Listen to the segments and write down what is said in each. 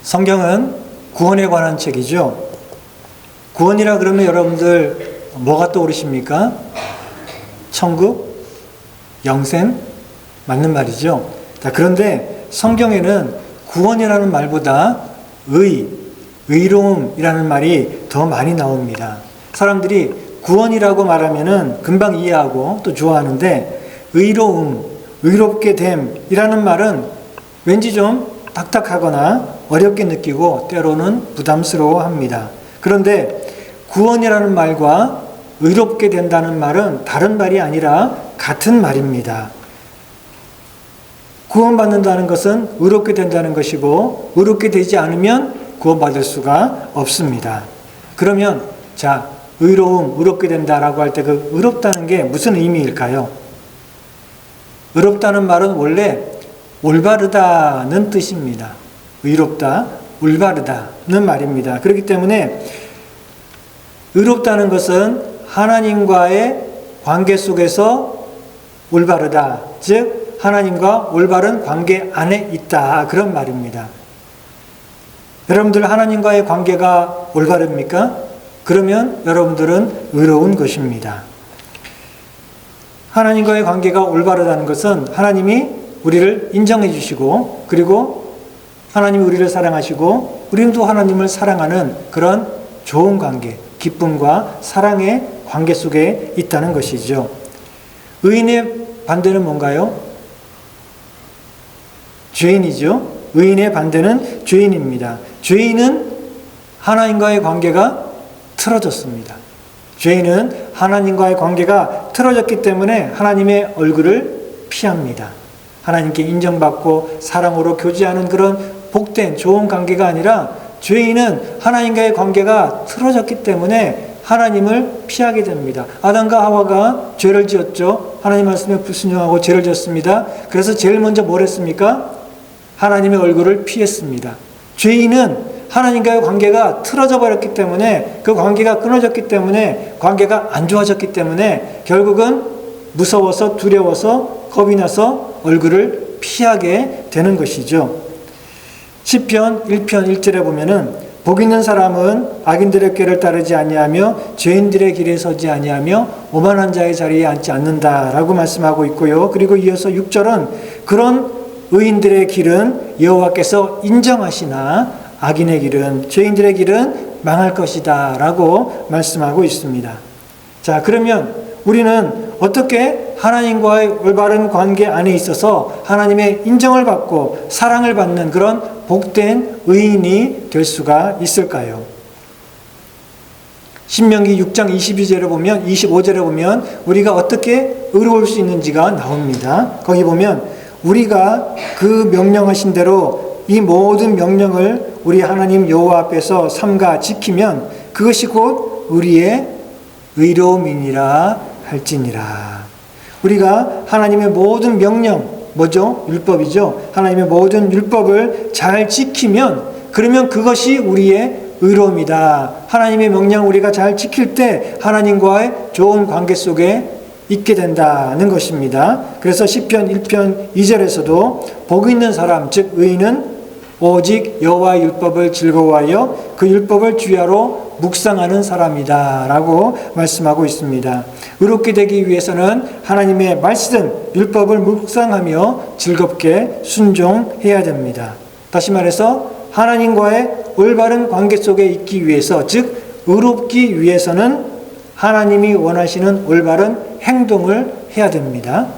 성경은 구원에 관한 책이죠. 구원이라 그러면 여러분들 뭐가 떠오르십니까? 천국, 영생, 맞는 말이죠. 그런데 성경에는 구원이라는 말보다 의로움이라는 말이 더 많이 나옵니다. 사람들이 구원이라고 말하면은 금방 이해하고 또 좋아하는데 의롭게 됨이라는 말은 왠지 좀 딱딱하거나 어렵게 느끼고 때로는 부담스러워합니다. 그런데 구원이라는 말과 의롭게 된다는 말은 다른 말이 아니라 같은 말입니다. 구원받는다는 것은 의롭게 된다는 것이고 의롭게 되지 않으면 구원받을 수가 없습니다. 그러면 의롭게 된다라고 할 때 그 의롭다는 게 무슨 의미일까요? 의롭다는 말은 원래 올바르다는 뜻입니다. 의롭다, 올바르다는 말입니다. 그렇기 때문에 의롭다는 것은 하나님과의 관계 속에서 올바르다, 즉 하나님과 올바른 관계 안에 있다, 그런 말입니다. 여러분들 하나님과의 관계가 올바릅니까? 그러면 여러분들은 의로운 것입니다. 하나님과의 관계가 올바르다는 것은 하나님이 우리를 인정해 주시고 그리고 하나님이 우리를 사랑하시고 우리도 하나님을 사랑하는 그런 좋은 관계, 기쁨과 사랑의 관계 속에 있다는 것이죠. 의인의 반대는 뭔가요? 죄인이죠. 의인의 반대는 죄인입니다. 죄인은 하나님과의 관계가 틀어졌습니다. 죄인은 하나님과의 관계가 틀어졌기 때문에 하나님의 얼굴을 피합니다. 하나님께 인정받고 사랑으로 교제하는 그런 복된 좋은 관계가 아니라 죄인은 하나님과의 관계가 틀어졌기 때문에 하나님을 피하게 됩니다. 아담과 하와가 죄를 지었죠. 하나님 말씀에 불순종하고 죄를 지었습니다. 그래서 제일 먼저 뭘 했습니까? 하나님의 얼굴을 피했습니다. 죄인은 하나님과의 관계가 틀어져 버렸기 때문에 그 관계가 끊어졌기 때문에 관계가 안 좋아졌기 때문에 결국은 무서워서 두려워서 겁이 나서 얼굴을 피하게 되는 것이죠. 시편 1편 1절에 보면은 복 있는 사람은 악인들의 꾀를 따르지 아니하며 죄인들의 길에 서지 아니하며 오만한 자의 자리에 앉지 않는다라고 말씀하고 있고요. 그리고 이어서 6절은 그런 의인들의 길은 여호와께서 인정하시나 악인의 길은, 죄인들의 길은 망할 것이다 라고 말씀하고 있습니다. 자, 그러면 우리는 어떻게 하나님과의 올바른 관계 안에 있어서 하나님의 인정을 받고 사랑을 받는 그런 복된 의인이 될 수가 있을까요? 신명기 6장 25절에 보면 우리가 어떻게 의로울 수 있는지가 나옵니다. 거기 보면 우리가 그 명령하신 대로 이 모든 명령을 우리 하나님 여호와 앞에서 삼가 지키면 그것이 곧 우리의 의로움이니라 할지니라. 우리가 하나님의 모든 명령, 뭐죠? 율법이죠. 하나님의 모든 율법을 잘 지키면 그러면 그것이 우리의 의로움이다. 하나님의 명령 우리가 잘 지킬 때 하나님과의 좋은 관계 속에 있게 된다는 것입니다. 그래서 시편 1편 2절에서도 복 있는 사람, 즉 의인은 오직 여호와의 율법을 즐거워하여 그 율법을 주야로 묵상하는 사람이다 라고 말씀하고 있습니다. 의롭게 되기 위해서는 하나님의 말씀, 율법을 묵상하며 즐겁게 순종해야 됩니다. 다시 말해서 하나님과의 올바른 관계 속에 있기 위해서, 즉 의롭기 위해서는 하나님이 원하시는 올바른 행동을 해야 됩니다.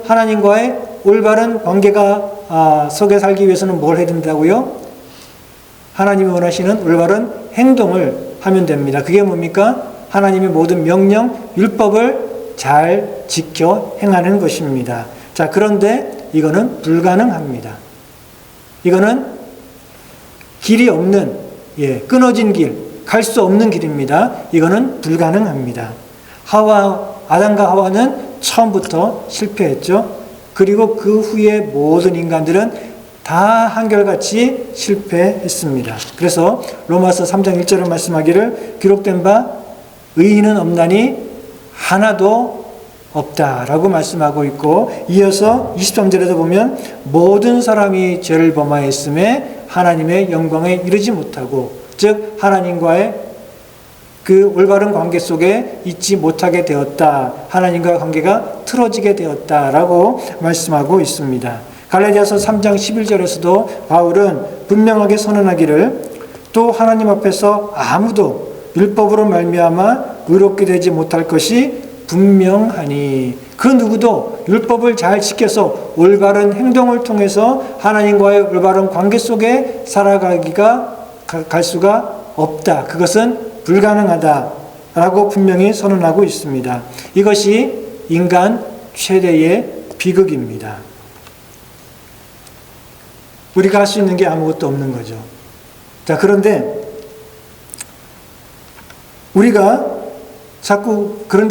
하나님과의 올바른 관계가 속에 살기 위해서는 뭘 해야 된다고요? 하나님이 원하시는 올바른 행동을 하면 됩니다. 그게 뭡니까? 하나님의 모든 명령, 율법을 잘 지켜 행하는 것입니다. 자, 그런데 이거는 불가능합니다. 이거는 길이 없는, 끊어진 길, 갈 수 없는 길입니다. 이거는 불가능합니다. 아담과 하와는 처음부터 실패했죠. 그리고 그 후에 모든 인간들은 다 한결같이 실패했습니다. 그래서 로마서 3장 1절을 말씀하기를 기록된 바 의인은 없나니 하나도 없다라고 말씀하고 있고, 이어서 23절에도 보면 모든 사람이 죄를 범하였음에 하나님의 영광에 이르지 못하고, 즉 하나님과의 그 올바른 관계 속에 있지 못하게 되었다. 하나님과의 관계가 틀어지게 되었다라고 말씀하고 있습니다. 갈라디아서 3장 11절에서도 바울은 분명하게 선언하기를, 또 하나님 앞에서 아무도 율법으로 말미암아 의롭게 되지 못할 것이 분명하니, 그 누구도 율법을 잘 지켜서 올바른 행동을 통해서 하나님과의 올바른 관계 속에 살아가기가 갈 수가 없다. 그것은 불가능하다라고 분명히 선언하고 있습니다. 이것이 인간 최대의 비극입니다. 우리가 할 수 있는 게 아무것도 없는 거죠. 자, 그런데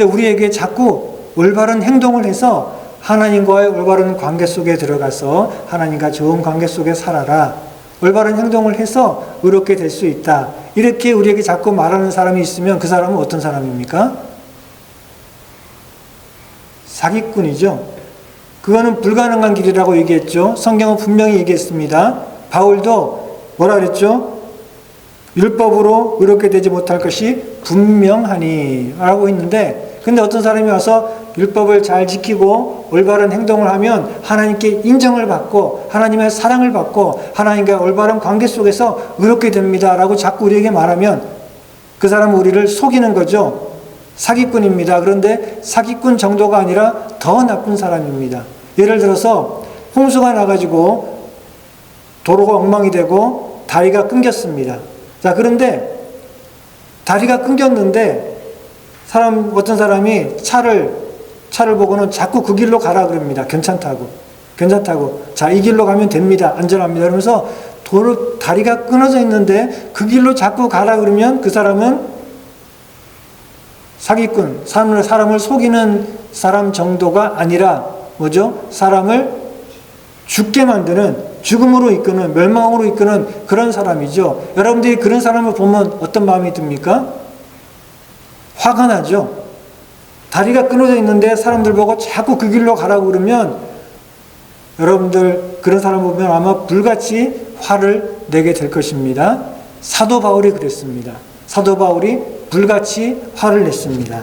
우리에게 자꾸 올바른 행동을 해서 하나님과의 올바른 관계 속에 들어가서 하나님과 좋은 관계 속에 살아라, 올바른 행동을 해서 의롭게 될 수 있다, 이렇게 우리에게 자꾸 말하는 사람이 있으면 그 사람은 어떤 사람입니까? 사기꾼이죠. 그거는 불가능한 길이라고 얘기했죠. 성경은 분명히 얘기했습니다. 바울도 뭐라 그랬죠? 율법으로 의롭게 되지 못할 것이 분명하니 라고 했는데, 근데 어떤 사람이 와서 율법을 잘 지키고 올바른 행동을 하면 하나님께 인정을 받고 하나님의 사랑을 받고 하나님과 올바른 관계 속에서 의롭게 됩니다 라고 자꾸 우리에게 말하면 그 사람은 우리를 속이는 거죠. 사기꾼입니다. 그런데 사기꾼 정도가 아니라 더 나쁜 사람입니다. 예를 들어서 홍수가 나가지고 도로가 엉망이 되고 다리가 끊겼습니다. 자, 그런데 다리가 끊겼는데 어떤 사람이 차를 보고는 자꾸 그 길로 가라 그럽니다. 괜찮다고. 자, 이 길로 가면 됩니다. 안전합니다. 그러면서 다리가 끊어져 있는데 그 길로 자꾸 가라 그러면 그 사람은 사기꾼, 사람을 속이는 사람 정도가 아니라 뭐죠? 사람을 죽게 만드는, 죽음으로 이끄는, 멸망으로 이끄는 그런 사람이죠. 여러분들이 그런 사람을 보면 어떤 마음이 듭니까? 화가 나죠. 다리가 끊어져 있는데 사람들 보고 자꾸 그 길로 가라고 그러면 여러분들 그런 사람 보면 아마 불같이 화를 내게 될 것입니다. 사도 바울이 그랬습니다. 사도 바울이 불같이 화를 냈습니다.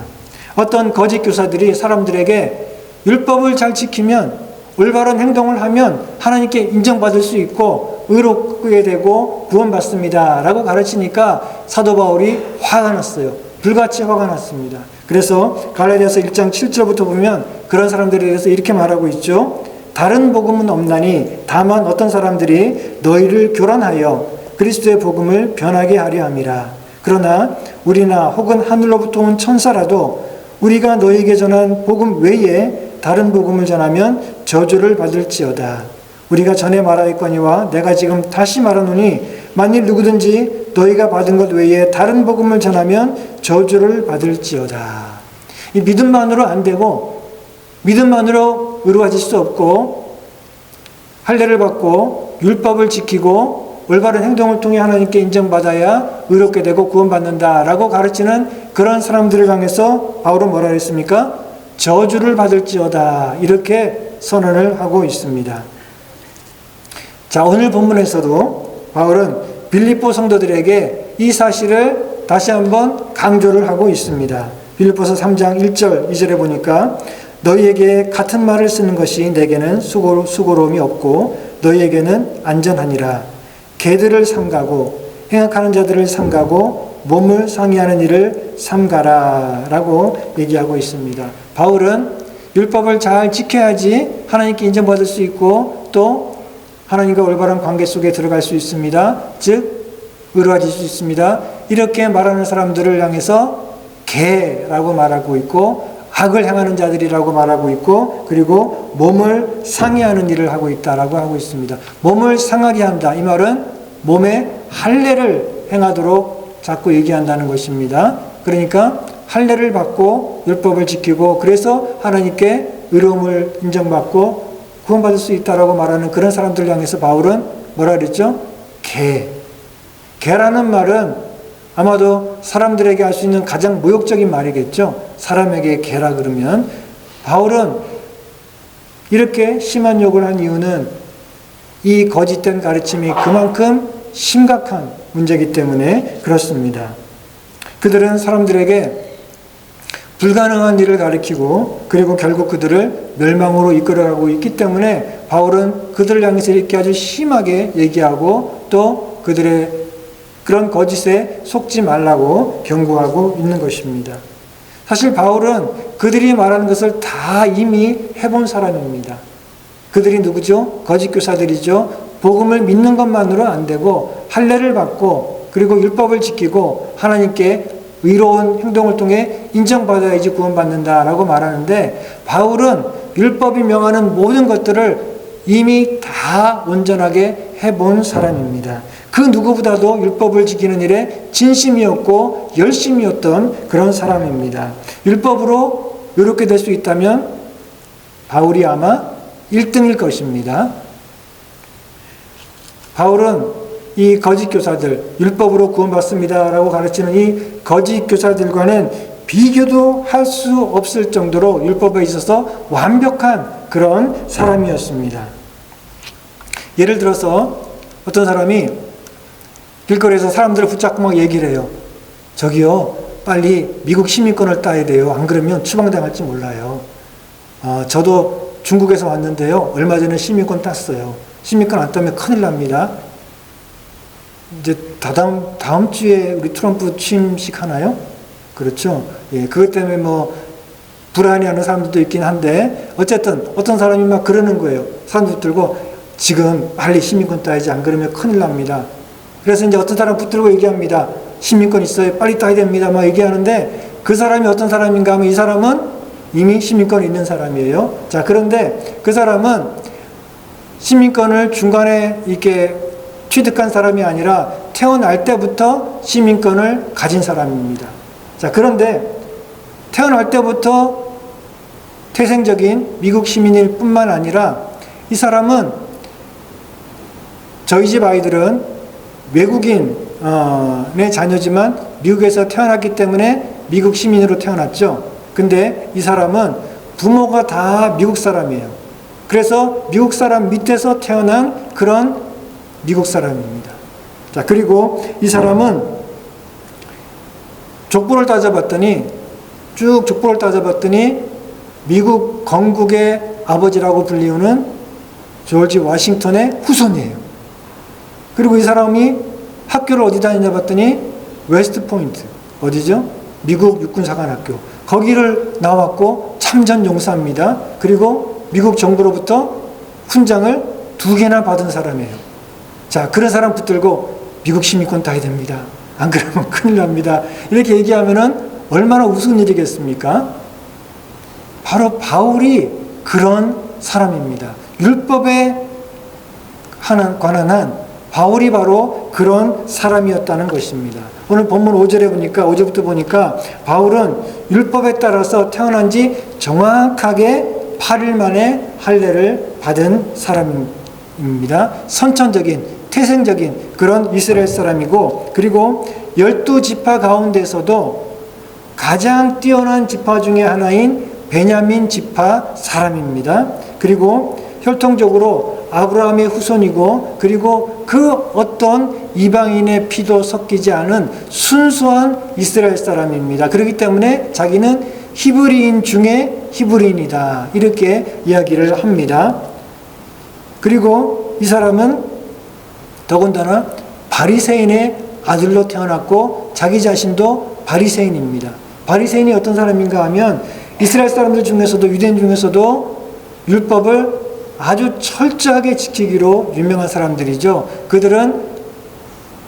어떤 거짓 교사들이 사람들에게 율법을 잘 지키면, 올바른 행동을 하면 하나님께 인정받을 수 있고 의롭게 되고 구원받습니다 라고 가르치니까 사도 바울이 화가 났어요. 불같이 화가 났습니다. 그래서 갈라디아서 1장 7절부터 보면 그런 사람들에 대해서 이렇게 말하고 있죠. 다른 복음은 없나니 다만 어떤 사람들이 너희를 교란하여 그리스도의 복음을 변하게 하려 함이라. 그러나 우리나 혹은 하늘로부터 온 천사라도 우리가 너희에게 전한 복음 외에 다른 복음을 전하면 저주를 받을지어다. 우리가 전에 말하였거니와 내가 지금 다시 말하노니 만일 누구든지 너희가 받은 것 외에 다른 복음을 전하면 저주를 받을지어다. 이 믿음만으로 안 되고 믿음만으로 의로워질 수 없고 할례를 받고 율법을 지키고 올바른 행동을 통해 하나님께 인정받아야 의롭게 되고 구원받는다라고 가르치는 그런 사람들을 향해서 바울은 뭐라 했습니까? 저주를 받을지어다, 이렇게 선언을 하고 있습니다. 자, 오늘 본문에서도 바울은 빌립보 성도들에게 이 사실을 다시 한번 강조를 하고 있습니다. 빌립보서 3장 1절 2절에 보니까 너희에게 같은 말을 쓰는 것이 내게는 수고로움이 없고 너희에게는 안전하니라. 개들을 삼가고 행악하는 자들을 삼가고 몸을 상해하는 일을 삼가라 라고 얘기하고 있습니다. 바울은 율법을 잘 지켜야지 하나님께 인정받을 수 있고 또 하나님과 올바른 관계 속에 들어갈 수 있습니다. 즉 의로워질 수 있습니다. 이렇게 말하는 사람들을 향해서 개라고 말하고 있고 악을 행하는 자들이라고 말하고 있고 그리고 몸을 상해하는 일을 하고 있다라고 하고 있습니다. 몸을 상하게 한다. 이 말은 몸에 할례를 행하도록 자꾸 얘기한다는 것입니다. 그러니까 할례를 받고 율법을 지키고 그래서 하나님께 의로움을 인정받고 구원받을 수 있다라고 말하는 그런 사람들을 향해서 바울은 뭐라 그랬죠? 개라는 말은 아마도 사람들에게 할 수 있는 가장 모욕적인 말이겠죠. 사람에게 개라 그러면 바울은 이렇게 심한 욕을 한 이유는 이 거짓된 가르침이 그만큼 심각한 문제이기 때문에 그렇습니다. 그들은 사람들에게 불가능한 일을 가르치고 그리고 결국 그들을 멸망으로 이끌어가고 있기 때문에 바울은 그들을 향해서 이렇게 아주 심하게 얘기하고 또 그들의 그런 거짓에 속지 말라고 경고하고 있는 것입니다. 사실 바울은 그들이 말하는 것을 다 이미 해본 사람입니다. 그들이 누구죠? 거짓 교사들이죠. 복음을 믿는 것만으로 안 되고 할례를 받고 그리고 율법을 지키고 하나님께 의로운 행동을 통해 인정받아야지 구원받는다라고 말하는데 바울은 율법이 명하는 모든 것들을 이미 다 온전하게 해본 사람입니다. 그 누구보다도 율법을 지키는 일에 진심이었고 열심이었던 그런 사람입니다. 율법으로 이렇게 될 수 있다면 바울이 아마 1등일 것입니다. 바울은 이 거짓 교사들, 율법으로 구원받습니다라고 가르치는 이 거짓 교사들과는 비교도 할 수 없을 정도로 율법에 있어서 완벽한 그런 사람이었습니다. 예를 들어서 어떤 사람이 길거리에서 사람들을 붙잡고 막 얘기를 해요. 저기요, 빨리 미국 시민권을 따야 돼요. 안 그러면 추방당할지 몰라요. 저도 중국에서 왔는데요. 얼마 전에 시민권 땄어요. 시민권 안 따면 큰일 납니다. 이제 다음 주에 우리 트럼프 취임식 하나요? 그렇죠. 예, 그것 때문에 뭐 불안해하는 사람들도 있긴 한데 어쨌든 어떤 사람이 막 그러는 거예요. 사람들 붙들고 지금 빨리 시민권 따야지 안 그러면 큰일 납니다. 그래서 이제 어떤 사람 붙들고 얘기합니다. 시민권 있어요. 빨리 따야 됩니다. 막 얘기하는데 그 사람이 어떤 사람인가 하면 이 사람은 이미 시민권이 있는 사람이에요. 자, 그런데 그 사람은 시민권을 중간에 이렇게 취득한 사람이 아니라 태어날 때부터 시민권을 가진 사람입니다. 자, 그런데 태어날 때부터 태생적인 미국 시민일 뿐만 아니라 이 사람은 저희 집 아이들은 외국인의 자녀지만 미국에서 태어났기 때문에 미국 시민으로 태어났죠. 근데 이 사람은 부모가 다 미국 사람이에요. 그래서 미국 사람 밑에서 태어난 그런 미국 사람입니다. 자, 그리고 이 사람은 족보를 따져봤더니 미국 건국의 아버지라고 불리우는 조지 워싱턴의 후손이에요. 그리고 이 사람이 학교를 어디 다니냐 봤더니 웨스트 포인트, 어디죠? 미국 육군사관학교. 거기를 나왔고 참전 용사입니다. 그리고 미국 정부로부터 훈장을 2개나 받은 사람이에요. 자, 그런 사람 붙들고 미국 시민권 따야 됩니다. 안 그러면 큰일 납니다. 이렇게 얘기하면은 얼마나 우스운 일이겠습니까? 바로 바울이 그런 사람입니다. 율법에 관한 한 바울이 바로 그런 사람이었다는 것입니다. 오늘 본문 5절부터 보니까 바울은 율법에 따라서 태어난 지 정확하게 8일 만에 할례를 받은 사람입니다. 선천적인, 태생적인 그런 이스라엘 사람이고, 그리고 12지파 가운데서도 가장 뛰어난 지파 중에 하나인 베냐민 지파 사람입니다. 그리고 혈통적으로 아브라함의 후손이고, 그리고 그 어떤 이방인의 피도 섞이지 않은 순수한 이스라엘 사람입니다. 그렇기 때문에 자기는 히브리인 중에 히브리인이다, 이렇게 이야기를 합니다. 그리고 이 사람은 더군다나 바리새인의 아들로 태어났고 자기 자신도 바리새인입니다. 바리새인이 어떤 사람인가 하면 이스라엘 사람들 중에서도, 유대인 중에서도 율법을 아주 철저하게 지키기로 유명한 사람들이죠. 그들은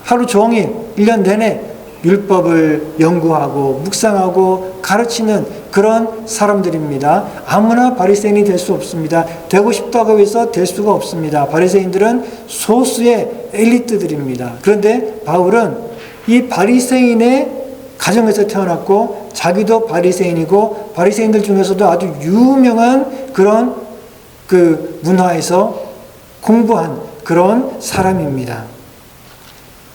하루 종일 1년 내내 율법을 연구하고 묵상하고 가르치는 그런 사람들입니다. 아무나 바리새인이 될 수 없습니다. 되고 싶다고 해서 될 수가 없습니다. 바리새인들은 소수의 엘리트들입니다. 그런데 바울은 이 바리새인의 가정에서 태어났고 자기도 바리새인이고 바리새인들 중에서도 아주 유명한 그런 그 문화에서 공부한 그런 사람입니다.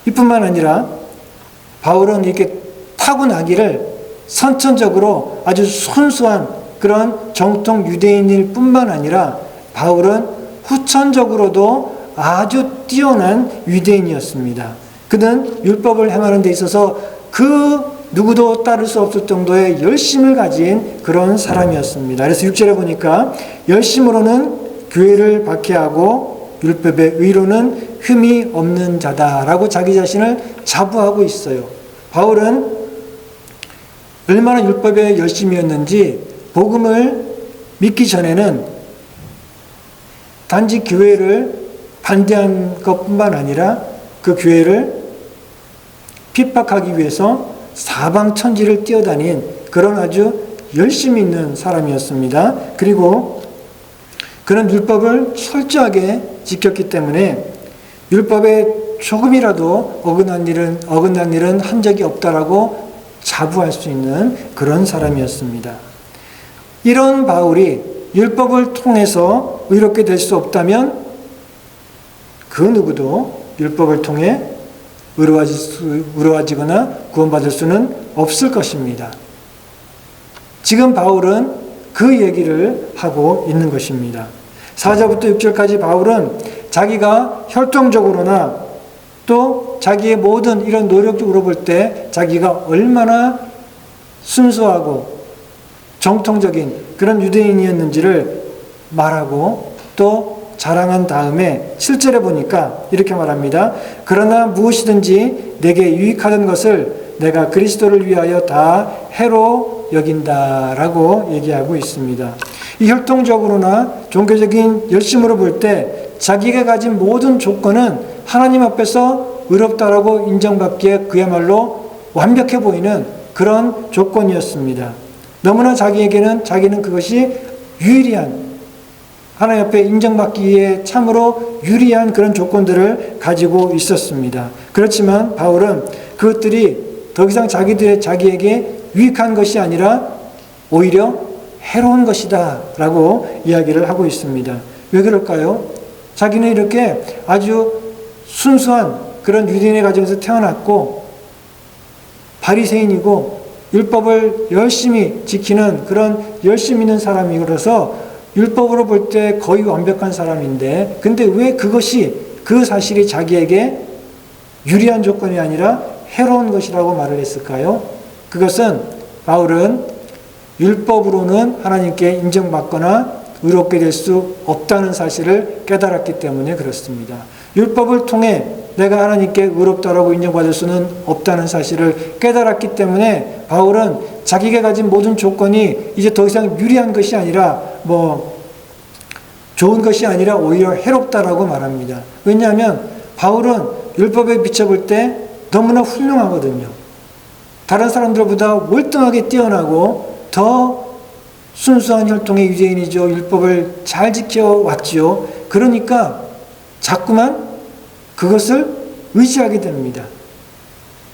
이뿐만 아니라 바울은 이렇게 타고나기를 선천적으로 아주 순수한 그런 정통 유대인일 뿐만 아니라 바울은 후천적으로도 아주 뛰어난 유대인이었습니다. 그는 율법을 행하는 데 있어서 그 누구도 따를 수 없을 정도의 열심을 가진 그런 사람이었습니다. 그래서 6절에 보니까 열심으로는 교회를 박해하고 율법의 의로는 흠이 없는 자다라고 자기 자신을 자부하고 있어요. 바울은 얼마나 율법에 열심이었는지 복음을 믿기 전에는 단지 교회를 반대한 것뿐만 아니라 그 교회를 핍박하기 위해서 사방천지를 뛰어다닌 그런 아주 열심히 있는 사람이었습니다. 그리고 그는 율법을 철저하게 지켰기 때문에 율법에 조금이라도 어긋난 일은 한 적이 없다라고 자부할 수 있는 그런 사람이었습니다. 이런 바울이 율법을 통해서 의롭게 될 수 없다면 그 누구도 율법을 통해 의로워지거나 구원받을 수는 없을 것입니다. 지금 바울은 그 얘기를 하고 있는 것입니다. 4절부터 6절까지 바울은 자기가 혈통적으로나 또 자기의 모든 이런 노력적으로 볼 때 자기가 얼마나 순수하고 정통적인 그런 유대인이었는지를 말하고 또 자랑한 다음에 7절에 보니까 이렇게 말합니다. 그러나 무엇이든지 내게 유익하던 것을 내가 그리스도를 위하여 다 해로 여긴다라고 얘기하고 있습니다. 이 혈통적으로나 종교적인 열심으로 볼 때 자기가 가진 모든 조건은 하나님 앞에서 의롭다라고 인정받기에 그야말로 완벽해 보이는 그런 조건이었습니다. 너무나 자기는 그것이 유일한 하나님 앞에 인정받기에 참으로 유리한 그런 조건들을 가지고 있었습니다. 그렇지만 바울은 그것들이 더 이상 자기에게 유익한 것이 아니라 오히려 해로운 것이다 라고 이야기를 하고 있습니다. 왜 그럴까요? 자기는 이렇게 아주 순수한 그런 유대인의 가정에서 태어났고 바리새인이고 율법을 열심히 지키는 그런 열심 있는 사람이라서 율법으로 볼 때 거의 완벽한 사람인데 근데 왜 그 사실이 자기에게 유리한 조건이 아니라 해로운 것이라고 말을 했을까요? 그것은 바울은 율법으로는 하나님께 인정받거나 의롭게 될 수 없다는 사실을 깨달았기 때문에 그렇습니다. 율법을 통해 내가 하나님께 의롭다라고 인정받을 수는 없다는 사실을 깨달았기 때문에 바울은 자기가 가진 모든 조건이 이제 더 이상 유리한 것이 아니라 좋은 것이 아니라 오히려 해롭다라고 말합니다. 왜냐하면 바울은 율법에 비춰볼 때 너무나 훌륭하거든요. 다른 사람들보다 월등하게 뛰어나고 더 순수한 혈통의 유대인이죠. 율법을 잘 지켜왔지요. 그러니까 자꾸만 그것을 의지하게 됩니다.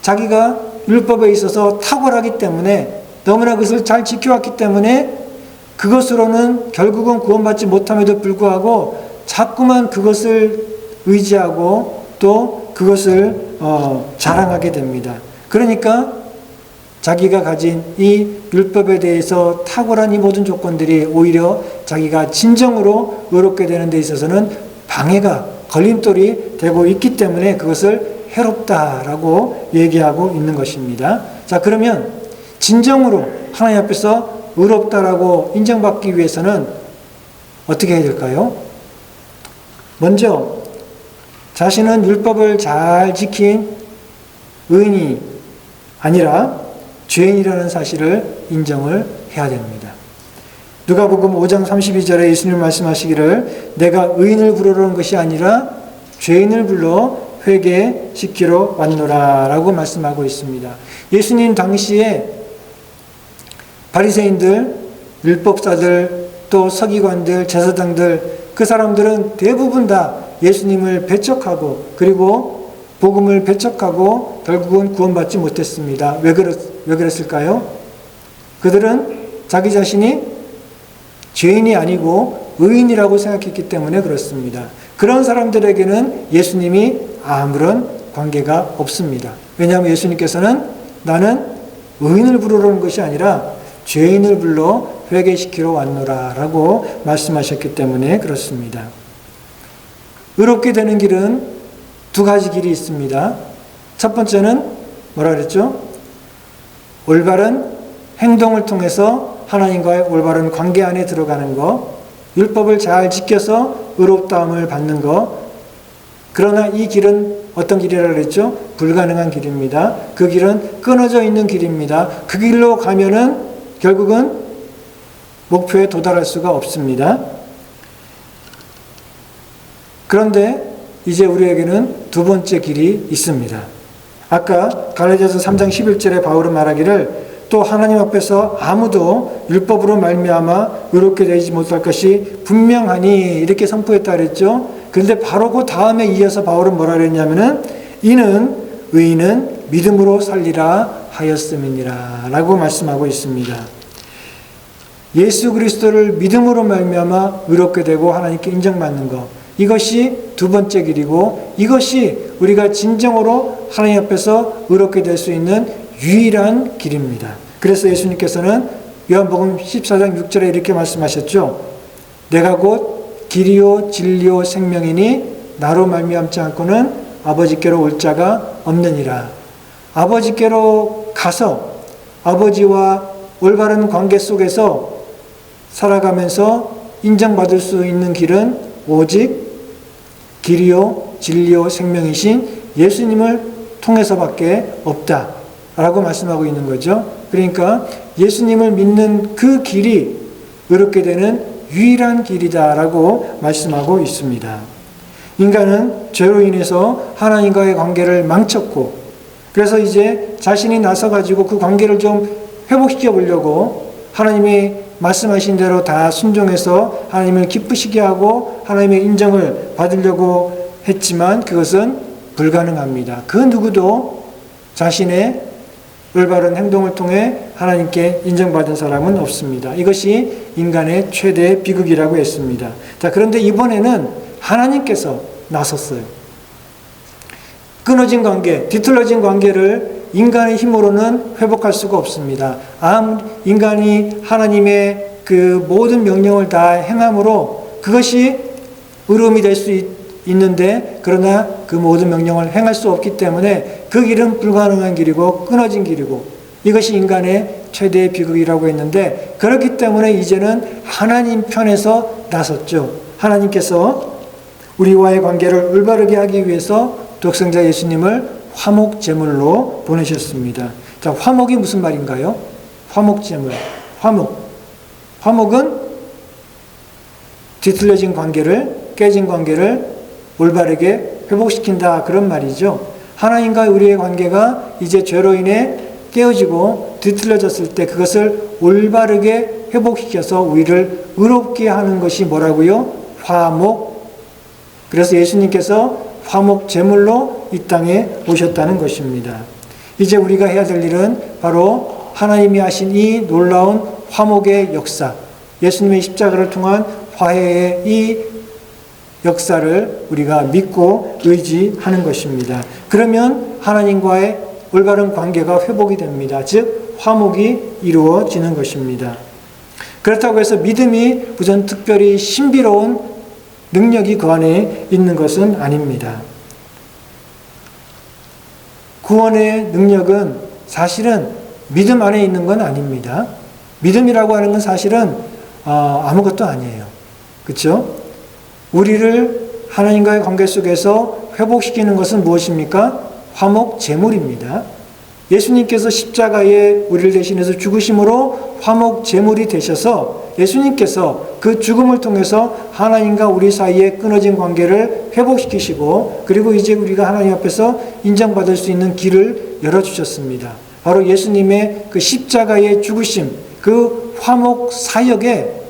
자기가 율법에 있어서 탁월하기 때문에 너무나 그것을 잘 지켜왔기 때문에 그것으로는 결국은 구원받지 못함에도 불구하고 자꾸만 그것을 의지하고 또 그것을 자랑하게 됩니다. 그러니까 자기가 가진 이 율법에 대해서 탁월한 이 모든 조건들이 오히려 자기가 진정으로 의롭게 되는 데 있어서는 방해가 걸림돌이 되고 있기 때문에 그것을 해롭다라고 얘기하고 있는 것입니다. 자, 그러면 진정으로 하나님 앞에서 의롭다라고 인정받기 위해서는 어떻게 해야 될까요? 먼저 자신은 율법을 잘 지킨 의인이 아니라 죄인이라는 사실을 인정을 해야 됩니다. 누가복음 5장 32절에 예수님 말씀하시기를 내가 의인을 부르러 온 것이 아니라 죄인을 불러 회개시키러 왔노라 라고 말씀하고 있습니다. 예수님 당시에 바리새인들, 율법사들, 또 서기관들, 제사장들 그 사람들은 대부분 다 예수님을 배척하고 그리고 복음을 배척하고 결국은 구원받지 못했습니다. 왜 그랬을까요? 그들은 자기 자신이 죄인이 아니고 의인이라고 생각했기 때문에 그렇습니다. 그런 사람들에게는 예수님이 아무런 관계가 없습니다. 왜냐하면 예수님께서는 나는 의인을 부르러 온 것이 아니라 죄인을 불러 회개시키러 왔노라 라고 말씀하셨기 때문에 그렇습니다. 의롭게 되는 길은 두 가지 길이 있습니다. 첫 번째는 뭐라 그랬죠? 올바른 행동을 통해서 하나님과의 올바른 관계 안에 들어가는 것, 율법을 잘 지켜서 의롭다함을 받는 것. 그러나 이 길은 어떤 길이라 그랬죠? 불가능한 길입니다. 그 길은 끊어져 있는 길입니다. 그 길로 가면은 결국은 목표에 도달할 수가 없습니다. 그런데 이제 우리에게는 두 번째 길이 있습니다. 아까 갈라디아서 3장 11절에 바울은 말하기를 또 하나님 앞에서 아무도 율법으로 말미암아 의롭게 되지 못할 것이 분명하니 이렇게 선포했다 그랬죠. 그런데 바로 그 다음에 이어서 바울은 뭐라 그랬냐면은 이는 의인은 믿음으로 살리라 하였음이니라 라고 말씀하고 있습니다. 예수 그리스도를 믿음으로 말미암아 의롭게 되고 하나님께 인정받는 것, 이것이 두 번째 길이고 이것이 우리가 진정으로 하나님 앞에서 의롭게 될 수 있는 유일한 길입니다. 그래서 예수님께서는 요한복음 14장 6절에 이렇게 말씀하셨죠. 내가 곧 길이요 진리요 생명이니 나로 말미암지 않고는 아버지께로 올 자가 없느니라. 아버지께로 가서 아버지와 올바른 관계 속에서 살아가면서 인정받을 수 있는 길은 오직 길이요 진리요 생명이신 예수님을 통해서밖에 없다라고 말씀하고 있는 거죠. 그러니까 예수님을 믿는 그 길이 의롭게 되는 유일한 길이다라고 말씀하고 있습니다. 인간은 죄로 인해서 하나님과의 관계를 망쳤고 그래서 이제 자신이 나서가지고 그 관계를 좀 회복시켜 보려고 하나님이 말씀하신 대로 다 순종해서 하나님을 기쁘시게 하고 하나님의 인정을 받으려고 했지만 그것은 불가능합니다. 그 누구도 자신의 올바른 행동을 통해 하나님께 인정받은 사람은 없습니다. 이것이 인간의 최대 비극이라고 했습니다. 자, 그런데 이번에는 하나님께서 나섰어요. 끊어진 관계, 뒤틀어진 관계를 인간의 힘으로는 회복할 수가 없습니다. 인간이 하나님의 그 모든 명령을 다 행함으로 그것이 의로움이 될 수 있는데 그러나 그 모든 명령을 행할 수 없기 때문에 그 길은 불가능한 길이고 끊어진 길이고 이것이 인간의 최대의 비극이라고 했는데 그렇기 때문에 이제는 하나님 편에서 나섰죠. 하나님께서 우리와의 관계를 올바르게 하기 위해서 독생자 예수님을 화목 제물로 보내셨습니다. 자, 화목이 무슨 말인가요? 화목 제물. 화목은 뒤틀려진 관계를, 깨진 관계를 올바르게 회복시킨다 그런 말이죠. 하나님과 우리의 관계가 이제 죄로 인해 깨어지고 뒤틀려졌을 때 그것을 올바르게 회복시켜서 우리를 의롭게 하는 것이 뭐라고요? 화목. 그래서 예수님께서 화목 제물로 이 땅에 오셨다는 것입니다. 이제 우리가 해야 될 일은 바로 하나님이 하신 이 놀라운 화목의 역사, 예수님의 십자가를 통한 화해의 이 역사를 우리가 믿고 의지하는 것입니다. 그러면 하나님과의 올바른 관계가 회복이 됩니다. 즉 화목이 이루어지는 것입니다. 그렇다고 해서 믿음이 우선 특별히 신비로운 능력이 그 안에 있는 것은 아닙니다. 구원의 능력은 사실은 믿음 안에 있는 건 아닙니다. 믿음이라고 하는 건 사실은 아무것도 아니에요. 그렇죠? 우리를 하나님과의 관계 속에서 회복시키는 것은 무엇입니까? 화목 제물입니다. 예수님께서 십자가에 우리를 대신해서 죽으심으로 화목 제물이 되셔서 예수님께서 그 죽음을 통해서 하나님과 우리 사이에 끊어진 관계를 회복시키시고 그리고 이제 우리가 하나님 앞에서 인정받을 수 있는 길을 열어주셨습니다. 바로 예수님의 그 십자가의 죽으심, 그 화목 사역에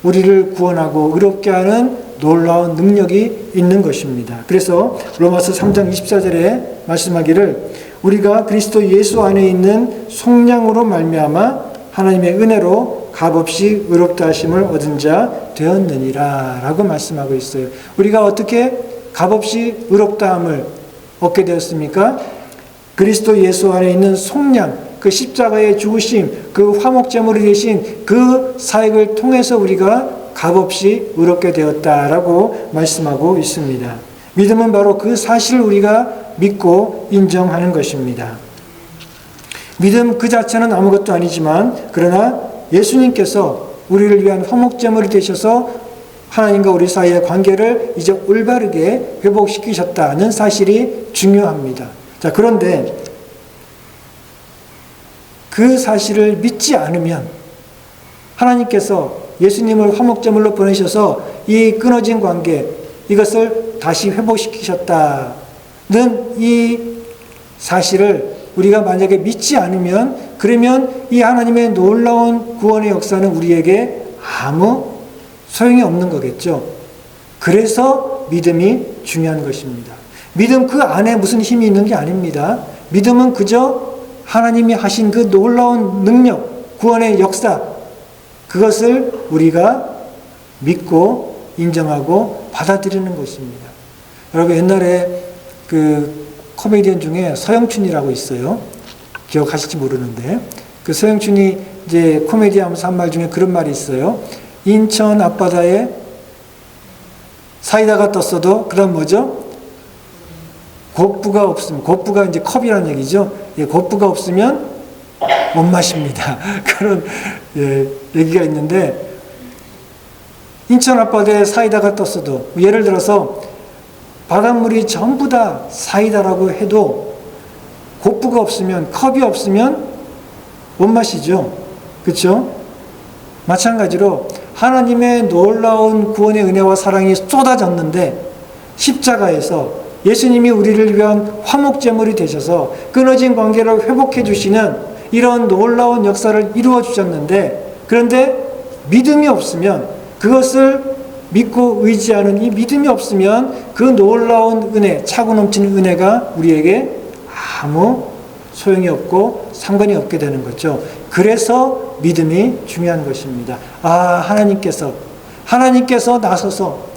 우리를 구원하고 의롭게 하는 놀라운 능력이 있는 것입니다. 그래서 로마서 3장 24절에 말씀하기를 우리가 그리스도 예수 안에 있는 속량으로 말미암아 하나님의 은혜로 값없이 의롭다 하심을 얻은 자 되었느니라 라고 말씀하고 있어요. 우리가 어떻게 값없이 의롭다함을 얻게 되었습니까? 그리스도 예수 안에 있는 속량, 그 십자가의 죽으심, 그 화목제물이 되신 그 사역을 통해서 우리가 값없이 의롭게 되었다라고 말씀하고 있습니다. 믿음은 바로 그 사실을 우리가 믿고 인정하는 것입니다. 믿음 그 자체는 아무것도 아니지만 그러나 예수님께서 우리를 위한 화목제물이 되셔서 하나님과 우리 사이의 관계를 이제 올바르게 회복시키셨다는 사실이 중요합니다. 자, 그런데 그 사실을 믿지 않으면 하나님께서 예수님을 화목제물로 보내셔서 이 끊어진 관계, 이것을 다시 회복시키셨다는 이 사실을 우리가 만약에 믿지 않으면, 그러면 이 하나님의 놀라운 구원의 역사는 우리에게 아무 소용이 없는 거겠죠. 그래서 믿음이 중요한 것입니다. 믿음 그 안에 무슨 힘이 있는 게 아닙니다. 믿음은 그저 하나님이 하신 그 놀라운 능력, 구원의 역사, 그것을 우리가 믿고 인정하고 받아들이는 것입니다. 여러분, 옛날에 그 코미디언 중에 서영춘이라고 있어요. 기억하실지 모르는데, 그 서영춘이 이제 코미디 하면서 한 말 중에 그런 말이 있어요. 인천 앞바다에 사이다가 떴어도, 그다음 뭐죠? 곱부가 없으면, 곱부가 이제 컵이라는 얘기죠. 예, 곱부가 없으면 못 마십니다. 그런 얘기가 있는데, 인천 앞바다에 사이다가 떴어도, 예를 들어서 바닷물이 전부 다 사이다라고 해도 곱부가 없으면, 컵이 없으면 못 마시죠. 그렇죠? 마찬가지로 하나님의 놀라운 구원의 은혜와 사랑이 쏟아졌는데 십자가에서 예수님이 우리를 위한 화목제물이 되셔서 끊어진 관계를 회복해 주시는 이런 놀라운 역사를 이루어 주셨는데, 그런데 믿음이 없으면, 그것을 믿고 의지하는 이 믿음이 없으면 그 놀라운 은혜, 차고 넘치는 은혜가 우리에게 아무 소용이 없고 상관이 없게 되는 거죠. 그래서 믿음이 중요한 것입니다. 하나님께서 나서서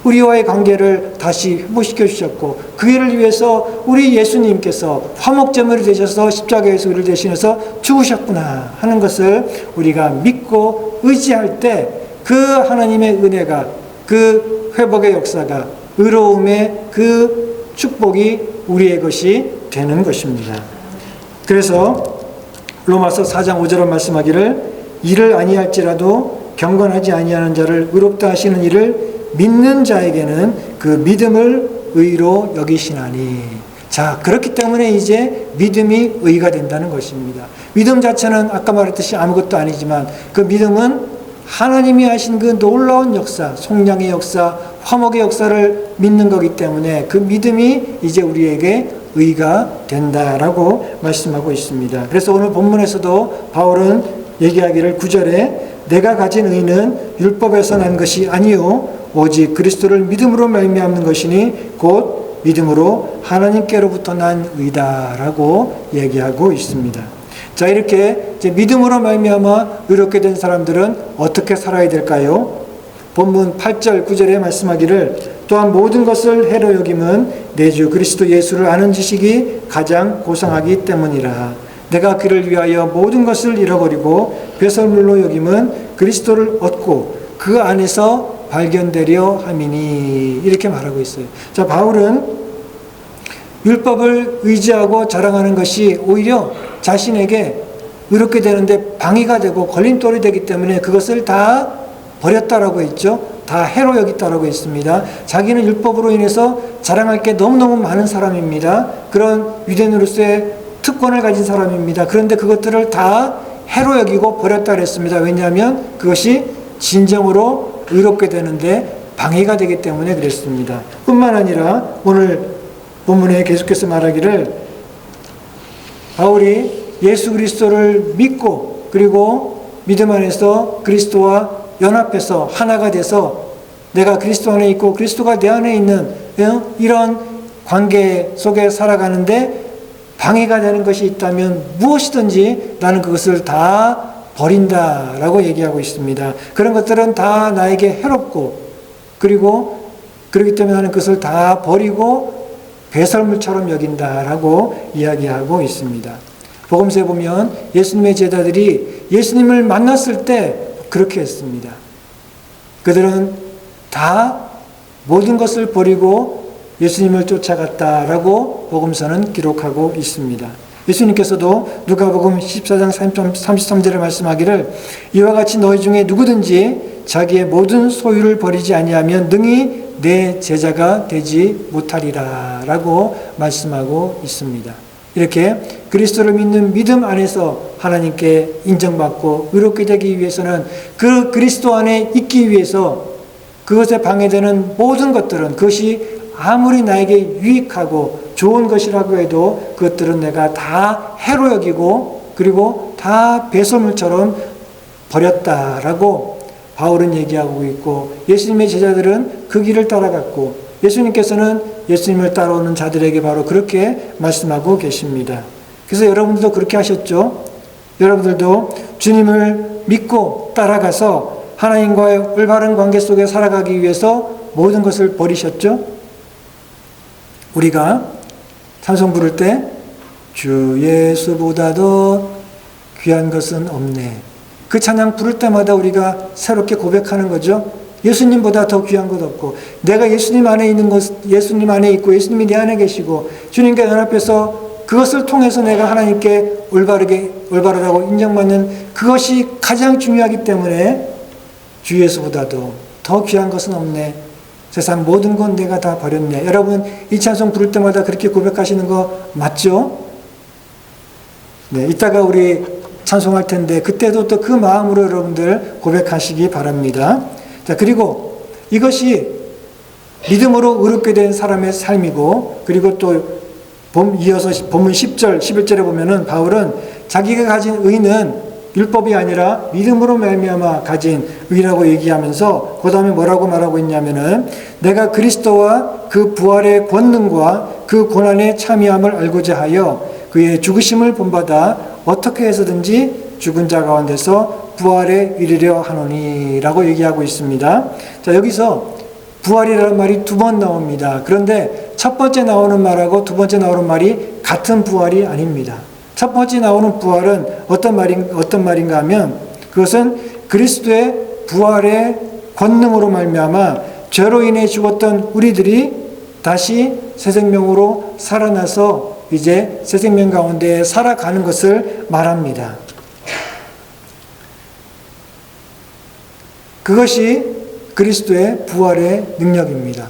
우리와의 관계를 다시 회복시켜 주셨고, 그 일을 위해서 우리 예수님께서 화목제물이 되셔서 십자가에서 우리를 대신해서 죽으셨구나 하는 것을 우리가 믿고 의지할 때 그 하나님의 은혜가, 그 회복의 역사가, 의로움의 그 축복이 우리의 것이 되는 것입니다. 그래서 로마서 4장 5절에 말씀하기를 이를 아니할지라도 경건하지 아니하는 자를 의롭다 하시는 이를 믿는 자에게는 그 믿음을 의로 여기시나니. 자, 그렇기 때문에 이제 믿음이 의가 된다는 것입니다. 믿음 자체는 아까 말했듯이 아무것도 아니지만 그 믿음은 하나님이 하신 그 놀라운 역사, 속량의 역사, 화목의 역사를 믿는 거기 때문에 그 믿음이 이제 우리에게 의가 된다라고 말씀하고 있습니다. 그래서 오늘 본문에서도 바울은 얘기하기를 9절에 내가 가진 의는 율법에서 난 것이 아니요 오직 그리스도를 믿음으로 말미암는 것이니 곧 믿음으로 하나님께로부터 난 의다라고 얘기하고 있습니다. 자, 이렇게 이제 믿음으로 말미암아 의롭게 된 사람들은 어떻게 살아야 될까요? 본문 8절 9절에 말씀하기를 또한 모든 것을 해로 여김은 내 주 그리스도 예수를 아는 지식이 가장 고상하기 때문이라. 내가 그를 위하여 모든 것을 잃어버리고 배설물로 여김은 그리스도를 얻고 그 안에서 발견되려 함이니. 이렇게 말하고 있어요. 자, 바울은 율법을 의지하고 자랑하는 것이 오히려 자신에게 의롭게 되는데 방해가 되고 걸림돌이 되기 때문에 그것을 다 버렸다라고 했죠. 다 해로 여겼다라고 했습니다. 자기는 율법으로 인해서 자랑할 게 너무너무 많은 사람입니다. 그런 유대인으로서의 특권을 가진 사람입니다. 그런데 그것들을 다 해로 여기고 버렸다 그랬습니다. 왜냐하면 그것이 진정으로 의롭게 되는데 방해가 되기 때문에 그랬습니다. 뿐만 아니라 오늘 본문에 계속해서 말하기를 바울이 예수 그리스도를 믿고 그리고 믿음 안에서 그리스도와 연합해서 하나가 돼서 내가 그리스도 안에 있고 그리스도가 내 안에 있는 이런 관계 속에 살아가는데 방해가 되는 것이 있다면 무엇이든지 나는 그것을 다 버린다라고 얘기하고 있습니다. 그런 것들은 다 나에게 해롭고 그리고 그렇기 때문에 나는 그것을 다 버리고 배설물처럼 여긴다라고 이야기하고 있습니다. 복음서에 보면 예수님의 제자들이 예수님을 만났을 때 그렇게 했습니다. 그들은 다 모든 것을 버리고 예수님을 쫓아갔다라고 복음서는 기록하고 있습니다. 예수님께서도 누가복음 14장 33절에 말씀하기를 이와 같이 너희 중에 누구든지 자기의 모든 소유를 버리지 아니하면 능히 내 제자가 되지 못하리라 라고 말씀하고 있습니다. 이렇게 그리스도를 믿는 믿음 안에서 하나님께 인정받고 의롭게 되기 위해서는 그 그리스도 안에 있기 위해서 그것에 방해되는 모든 것들은 그것이 아무리 나에게 유익하고 좋은 것이라고 해도 그것들은 내가 다 해로 여기고 그리고 다 배설물처럼 버렸다라고 바울은 얘기하고 있고 예수님의 제자들은 그 길을 따라갔고 예수님께서는 예수님을 따라오는 자들에게 바로 그렇게 말씀하고 계십니다. 그래서 여러분들도 그렇게 하셨죠? 여러분들도 주님을 믿고 따라가서 하나님과의 올바른 관계 속에 살아가기 위해서 모든 것을 버리셨죠? 우리가 찬송 부를 때 주 예수보다 더 귀한 것은 없네. 그 찬양 부를 때마다 우리가 새롭게 고백하는 거죠. 예수님보다 더 귀한 것 없고 내가 예수님 안에 있는 것, 예수님 안에 있고 예수님이 내 안에 계시고 주님과 연합해서 그것을 통해서 내가 하나님께 올바르다고 인정받는 그것이 가장 중요하기 때문에 주 예수보다도 더 귀한 것은 없네. 세상 모든 건 내가 다 버렸네. 여러분 이 찬송 부를 때마다 그렇게 고백하시는 거 맞죠? 네, 이따가 우리 찬송할 텐데 그때도 또 그 마음으로 여러분들 고백하시기 바랍니다. 자, 그리고 이것이 믿음으로 의롭게 된 사람의 삶이고 그리고 또 이어서 본문 10절, 11절에 보면은 바울은 자기가 가진 의는 율법이 아니라 믿음으로 말미암아 가진 의라고 얘기하면서 그 다음에 뭐라고 말하고 있냐면은 내가 그리스도와 그 부활의 권능과 그 고난의 참여함을 알고자 하여 그의 죽으심을 본받아 어떻게 해서든지 죽은 자 가운데서 부활에 이르려 하노니 라고 얘기하고 있습니다. 자, 여기서 부활이라는 말이 두 번 나옵니다. 그런데 첫 번째 나오는 말하고 두 번째 나오는 말이 같은 부활이 아닙니다. 첫 번째 나오는 부활은 어떤 말인가 하면 그것은 그리스도의 부활의 권능으로 말미암아 죄로 인해 죽었던 우리들이 다시 새 생명으로 살아나서 이제 새 생명 가운데 살아가는 것을 말합니다. 그것이 그리스도의 부활의 능력입니다.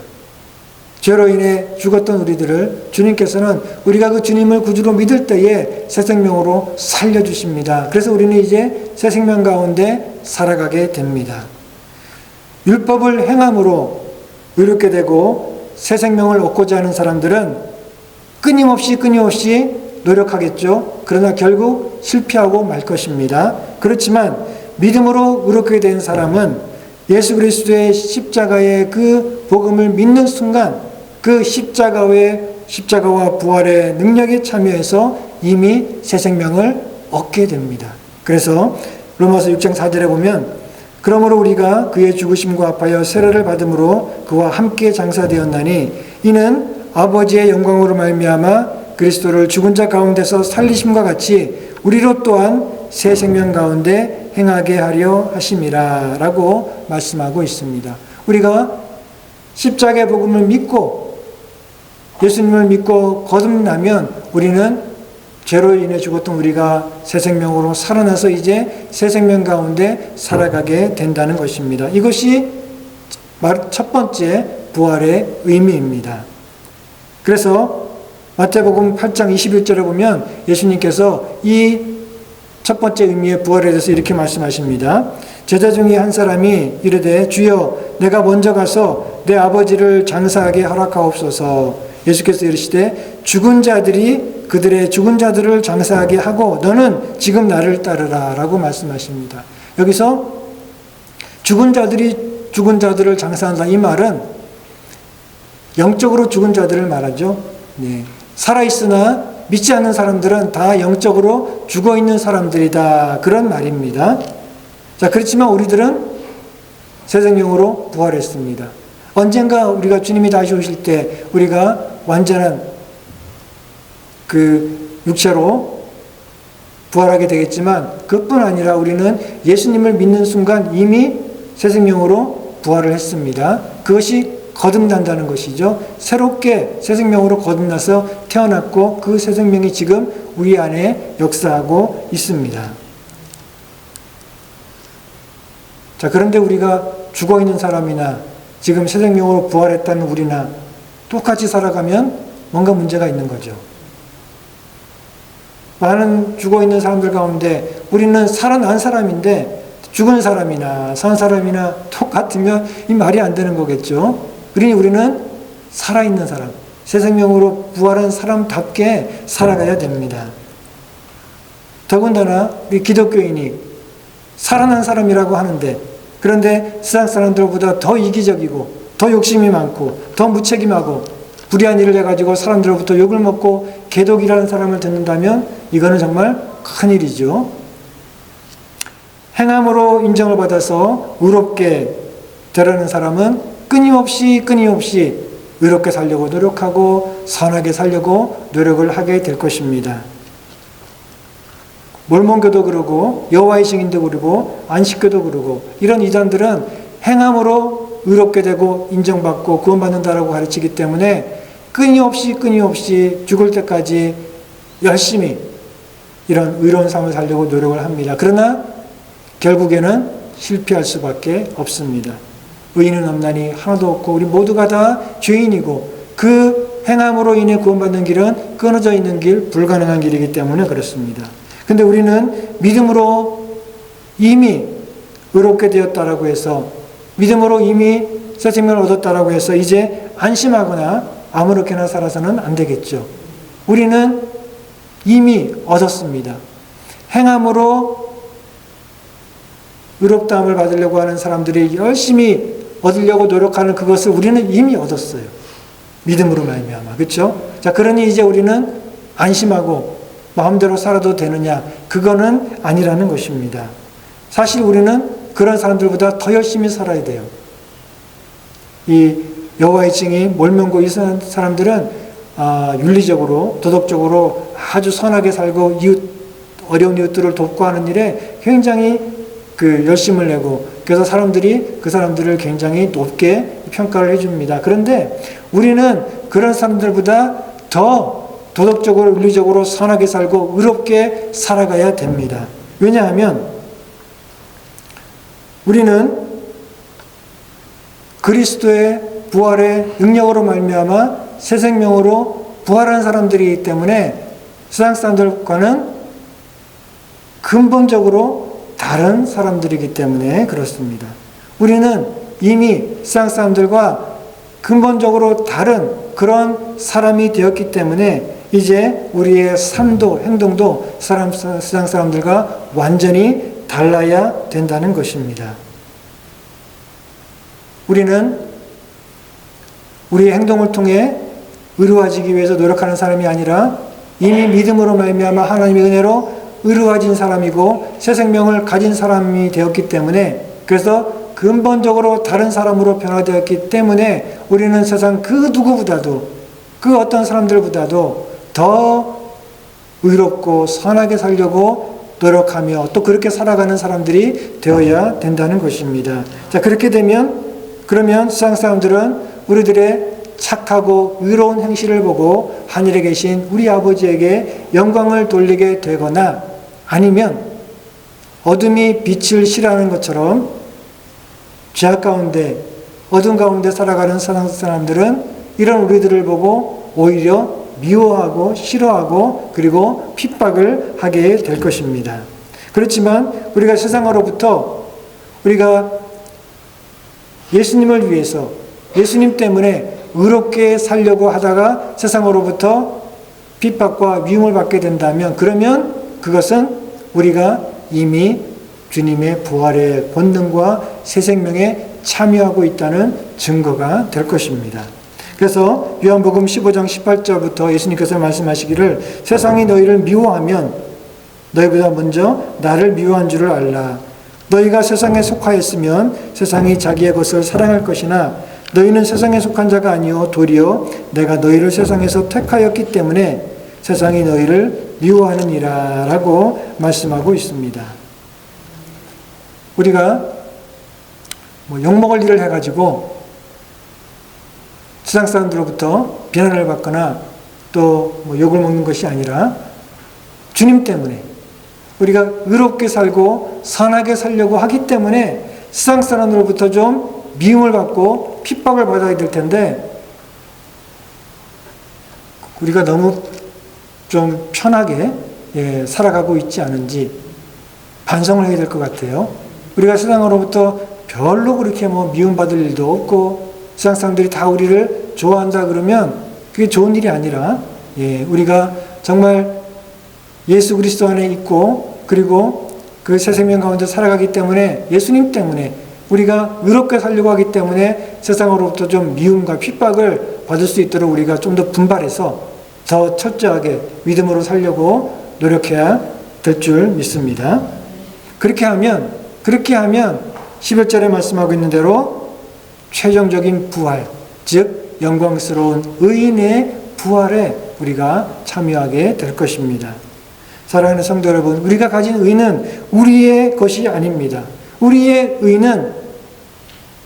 죄로 인해 죽었던 우리들을 주님께서는 우리가 그 주님을 구주로 믿을 때에 새 생명으로 살려주십니다. 그래서 우리는 이제 새 생명 가운데 살아가게 됩니다. 율법을 행함으로 의롭게 되고 새 생명을 얻고자 하는 사람들은 끊임없이 노력하겠죠. 그러나 결국 실패하고 말 것입니다. 그렇지만 믿음으로 의롭게 된 사람은 예수 그리스도의 십자가의 그 복음을 믿는 순간 그 십자가와 부활의 능력에 참여해서 이미 새 생명을 얻게 됩니다. 그래서 로마서 6장 4절에 보면 그러므로 우리가 그의 죽으심과 합하여 세례를 받음으로 그와 함께 장사되었나니 이는 아버지의 영광으로 말미암아 그리스도를 죽은 자 가운데서 살리심과 같이 우리로 또한 새 생명 가운데 행하게 하려 하심이라 라고 말씀하고 있습니다. 우리가 십자가의 복음을 믿고 예수님을 믿고 거듭나면 우리는 죄로 인해 죽었던 우리가 새 생명으로 살아나서 이제 새 생명 가운데 살아가게 된다는 것입니다. 이것이 첫 번째 부활의 의미입니다. 그래서 마태복음 8장 21절에 보면 예수님께서 이 첫 번째 의미의 부활에 대해서 이렇게 말씀하십니다. 제자 중에 한 사람이 이르되 주여 내가 먼저 가서 내 아버지를 장사하게 허락하옵소서. 예수께서 이르시되 죽은 자들이 그들의 죽은 자들을 장사하게 하고 너는 지금 나를 따르라 라고 말씀하십니다. 여기서 죽은 자들을 장사한다 이 말은 영적으로 죽은 자들을 말하죠. 네. 살아있으나 믿지 않는 사람들은 다 영적으로 죽어있는 사람들이다 그런 말입니다. 자, 그렇지만 우리들은 새 생명으로 부활했습니다. 언젠가 우리가 주님이 다시 오실 때 우리가 완전한 그 육체로 부활하게 되겠지만 그뿐 아니라 우리는 예수님을 믿는 순간 이미 새 생명으로 부활을 했습니다. 그것이 거듭난다는 것이죠. 새롭게 새 생명으로 거듭나서 태어났고 그 새 생명이 지금 우리 안에 역사하고 있습니다. 자, 그런데 우리가 죽어있는 사람이나 지금 새 생명으로 부활했다는 우리나 똑같이 살아가면 뭔가 문제가 있는 거죠. 많은 죽어있는 사람들 가운데 우리는 살아난 사람인데 죽은 사람이나 산 사람이나 똑같으면 이 말이 안 되는 거겠죠. 그러니 우리는 살아있는 사람, 새 생명으로 부활한 사람답게 살아가야 됩니다. 더군다나 우리 기독교인이 살아난 사람이라고 하는데 그런데 세상 사람들보다 더 이기적이고 더 욕심이 많고 더 무책임하고 불의한 일을 해가지고 사람들로부터 욕을 먹고 개독이라는 사람을 듣는다면 이거는 정말 큰일이죠. 행함으로 인정을 받아서 의롭게 되려는 사람은 끊임없이 의롭게 살려고 노력하고 선하게 살려고 노력을 하게 될 것입니다. 몰몬교도 그러고 여호와의 증인도 그러고 안식교도 그러고 이런 이단들은 행함으로 의롭게 되고 인정받고 구원받는다라고 가르치기 때문에 끊임없이 죽을 때까지 열심히 이런 의로운 삶을 살려고 노력을 합니다. 그러나 결국에는 실패할 수밖에 없습니다. 의인은 없나니 하나도 없고 우리 모두가 다 죄인이고 그 행함으로 인해 구원받는 길은 끊어져 있는 길, 불가능한 길이기 때문에 그렇습니다. 근데 우리는 믿음으로 이미 의롭게 되었다라고 해서 믿음으로 이미 새 생명을 얻었다라고 해서 이제 안심하거나 아무렇게나 살아서는 안 되겠죠. 우리는 이미 얻었습니다. 행함으로 의롭다함을 받으려고 하는 사람들이 열심히 얻으려고 노력하는 그것을 우리는 이미 얻었어요. 믿음으로 말미암아. 그렇죠? 자, 그러니 이제 우리는 안심하고 마음대로 살아도 되느냐? 그거는 아니라는 것입니다. 사실 우리는 그런 사람들보다 더 열심히 살아야 돼요. 이 여호와의 증인, 몰몬교 이 사람들은 윤리적으로, 도덕적으로 아주 선하게 살고 어려운 이웃들을 돕고 하는 일에 굉장히 열심을 내고 그래서 사람들이 그 사람들을 굉장히 높게 평가를 해줍니다. 그런데 우리는 그런 사람들보다 더 도덕적으로 윤리적으로 선하게 살고 의롭게 살아가야 됩니다. 왜냐하면 우리는 그리스도의 부활의 능력으로 말미암아 새 생명으로 부활한 사람들이기 때문에 세상 사람들과는 근본적으로 다른 사람들이기 때문에 그렇습니다. 우리는 이미 세상 사람들과 근본적으로 다른 그런 사람이 되었기 때문에 이제 우리의 삶도 행동도 세상 사람들과 완전히 달라야 된다는 것입니다. 우리는 우리의 행동을 통해 의로워지기 위해서 노력하는 사람이 아니라 이미 믿음으로 말미암아 하나님의 은혜로 의로워진 사람이고 새 생명을 가진 사람이 되었기 때문에 그래서 근본적으로 다른 사람으로 변화되었기 때문에 우리는 세상 그 누구보다도 그 어떤 사람들보다도 더 의롭고 선하게 살려고 노력하며 또 그렇게 살아가는 사람들이 되어야 된다는 것입니다. 자, 그렇게 되면 그러면 세상 사람들은 우리들의 착하고 의로운 행실을 보고 하늘에 계신 우리 아버지에게 영광을 돌리게 되거나 아니면 어둠이 빛을 싫어하는 것처럼 죄악 가운데 어둠 가운데 살아가는 세상 사람들은 이런 우리들을 보고 오히려 미워하고 싫어하고 그리고 핍박을 하게 될 것입니다. 그렇지만 우리가 세상으로부터 우리가 예수님을 위해서 예수님 때문에 의롭게 살려고 하다가 세상으로부터 핍박과 미움을 받게 된다면 그러면 그것은 우리가 이미 주님의 부활의 권능과 새 생명에 참여하고 있다는 증거가 될 것입니다. 그래서 요한복음 15장 18절부터 예수님께서 말씀하시기를 세상이 너희를 미워하면 너희보다 먼저 나를 미워한 줄을 알라. 너희가 세상에 속하였으면 세상이 자기의 것을 사랑할 것이나 너희는 세상에 속한 자가 아니요 도리어 내가 너희를 세상에서 택하였기 때문에 세상이 너희를 미워하느니라 라고 말씀하고 있습니다. 우리가 욕먹을 일을 해가지고 세상 사람들로부터 비난을 받거나 또 욕을 먹는 것이 아니라 주님 때문에 우리가 의롭게 살고 선하게 살려고 하기 때문에 세상 사람들로부터 좀 미움을 받고 핍박을 받아야 될 텐데 우리가 너무 좀 편하게 살아가고 있지 않은지 반성을 해야 될 것 같아요. 우리가 세상으로부터 별로 그렇게 미움받을 일도 없고 세상 사람들이 다 우리를 좋아한다 그러면 그게 좋은 일이 아니라 우리가 정말 예수 그리스도 안에 있고 그리고 그 새 생명 가운데 살아가기 때문에 예수님 때문에 우리가 의롭게 살려고 하기 때문에 세상으로부터 좀 미움과 핍박을 받을 수 있도록 우리가 좀 더 분발해서 더 철저하게 믿음으로 살려고 노력해야 될 줄 믿습니다. 그렇게 하면 11절에 말씀하고 있는 대로 최종적인 부활, 즉 영광스러운 의인의 부활에 우리가 참여하게 될 것입니다. 사랑하는 성도 여러분, 우리가 가진 의는 우리의 것이 아닙니다. 우리의 의는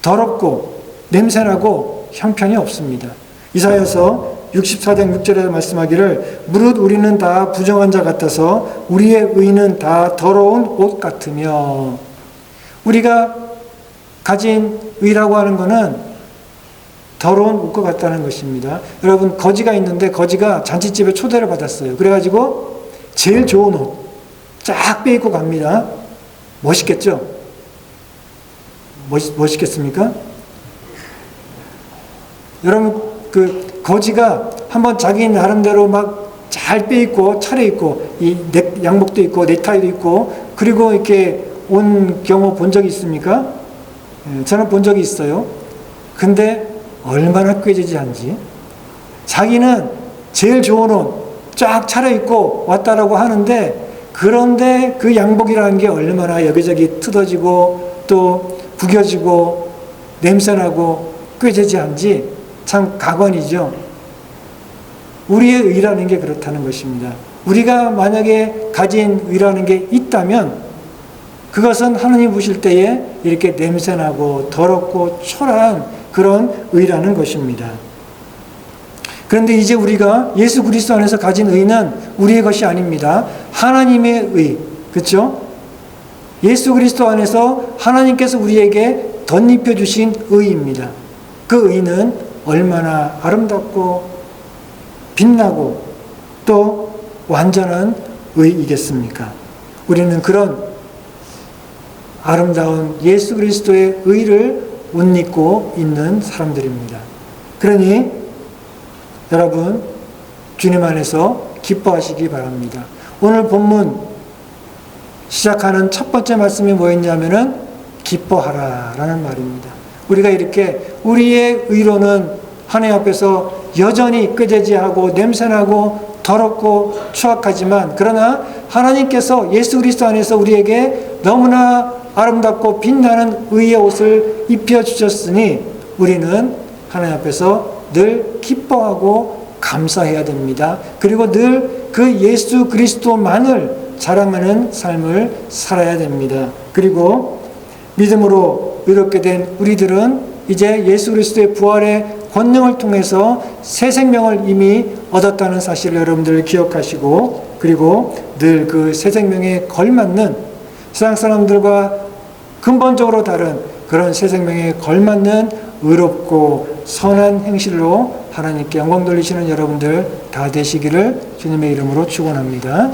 더럽고 냄새나고 형편이 없습니다. 이사야서 64장 6절에 말씀하기를 무릇 우리는 다 부정한 자 같아서 우리의 의는 다 더러운 옷 같으며, 우리가 가진 의라고 하는 것은 더러운 옷과 같다는 것입니다. 여러분, 거지가 있는데 거지가 잔치집에 초대를 받았어요. 그래가지고 제일 좋은 옷 쫙 빼입고 갑니다. 멋있겠죠? 멋있겠습니까? 여러분, 그 거지가 한번 자기 나름대로 막 잘 빼입고 차려입고 이 양복도 입고 넥타이도 입고 그리고 이렇게 온 경우 본 적이 있습니까? 저는 본 적이 있어요. 근데 얼마나 꾀지지한지 자기는 제일 좋은 옷 쫙 차려입고 왔다라고 하는데, 그런데 그 양복이라는 게 얼마나 여기저기 뜯어지고 또 구겨지고 냄새나고 꾀지지한지 참 가관이죠. 우리의 의라는 게 그렇다는 것입니다. 우리가 만약에 가진 의라는 게 있다면 그것은 하나님 보실 때에 이렇게 냄새나고 더럽고 초라한 그런 의라는 것입니다. 그런데 이제 우리가 예수 그리스도 안에서 가진 의는 우리의 것이 아닙니다. 하나님의 의, 그렇죠? 예수 그리스도 안에서 하나님께서 우리에게 덧입혀 주신 의입니다. 그 의는 얼마나 아름답고 빛나고 또 완전한 의이겠습니까? 우리는 그런 아름다운 예수 그리스도의 의를 옷 입고 있는 사람들입니다. 그러니 여러분, 주님 안에서 기뻐하시기 바랍니다. 오늘 본문 시작하는 첫 번째 말씀이 뭐였냐면은 기뻐하라 라는 말입니다. 우리가 이렇게 우리의 의로는 하나님 앞에서 여전히 꾀죄지하고 냄새나고 더럽고 추악하지만, 그러나 하나님께서 예수 그리스도 안에서 우리에게 너무나 아름답고 빛나는 의의 옷을 입혀주셨으니 우리는 하나님 앞에서 늘 기뻐하고 감사해야 됩니다. 그리고 늘 그 예수 그리스도만을 자랑하는 삶을 살아야 됩니다. 그리고 믿음으로 의롭게 된 우리들은 이제 예수 그리스도의 부활의 권능을 통해서 새 생명을 이미 얻었다는 사실을 여러분들 기억하시고, 그리고 늘 그 새 생명에 걸맞는, 세상 사람들과 근본적으로 다른 그런 새 생명에 걸맞는 의롭고 선한 행실로 하나님께 영광 돌리시는 여러분들 다 되시기를 주님의 이름으로 축원합니다.